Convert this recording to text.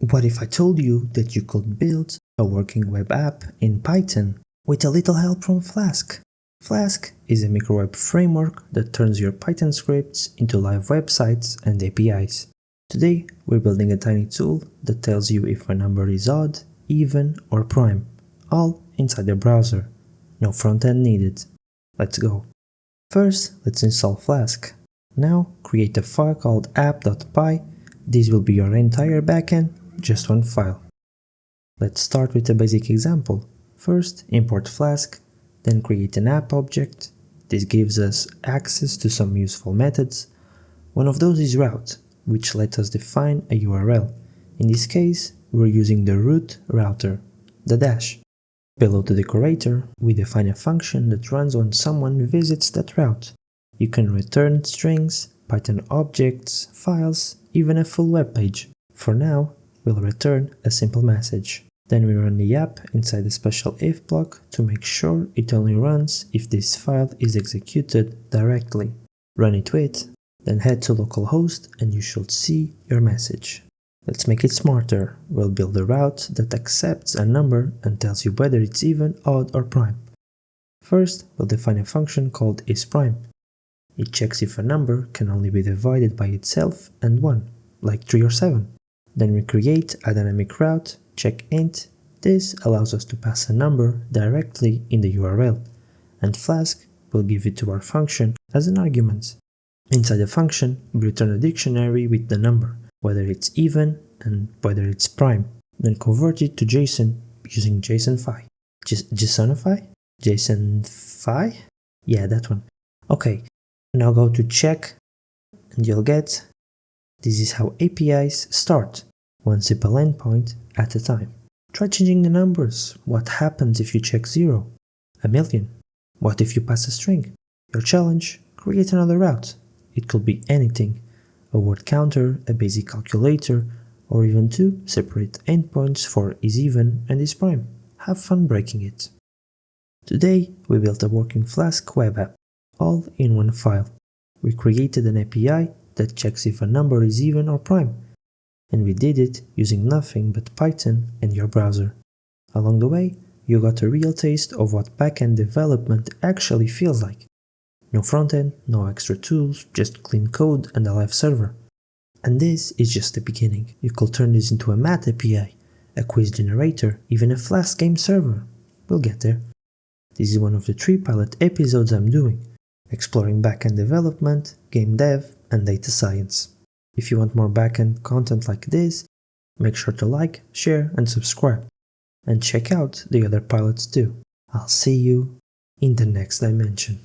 What if I told you that you could build a working web app in Python with a little help from Flask? Flask is a micro-web framework that turns your Python scripts into live websites and APIs. Today, we're building a tiny tool that tells you if a number is odd, even, or prime, all inside the browser. No front-end needed. Let's go. First, let's install Flask. Now, create a file called app.py. This will be your entire backend, just one file. Let's start with a basic example. First, import Flask, then create an app object. This gives us access to some useful methods. One of those is route, which lets us define a URL. In this case, we're using the root router, the dash. Below the decorator, we define a function that runs when someone visits that route. You can return strings, Python objects, files, even a full web page. For now, we'll return a simple message. Then we run the app inside a special if block to make sure it only runs if this file is executed directly. Run it with, then head to localhost and you should see your message. Let's make it smarter. We'll build a route that accepts a number and tells you whether it's even, odd, or prime. First, we'll define a function called isPrime. It checks if a number can only be divided by itself and 1, like 3 or 7. Then we create a dynamic route, check int. This allows us to pass a number directly in the URL, and Flask will give it to our function as an argument. Inside the function, we return a dictionary with the number, whether it's even and whether it's prime, then convert it to JSON using JSONify. JSONify? JSONify? Yeah, that one. Okay, now go to check and you'll get this is how APIs start, one simple endpoint at a time. Try changing the numbers. What happens if you check 0? 1,000,000. What if you pass a string? Your challenge? Create another route. It could be anything. A word counter, a basic calculator, or even 2 separate endpoints for isEven and isPrime. Have fun breaking it. Today, we built a working Flask web app, all in one file. We created an API that checks if a number is even or prime, and we did it using nothing but Python and your browser. Along the way, you got a real taste of what backend development actually feels like. No frontend, no extra tools, just clean code and a live server. And this is just the beginning. You could turn this into a math API, a quiz generator, even a Flask game server. We'll get there. This is one of the 3 pilot episodes I'm doing, exploring backend development, game dev, and data science. If you want more backend content like this, make sure to like, share, and subscribe. And check out the other pilots too. I'll see you in the next dimension.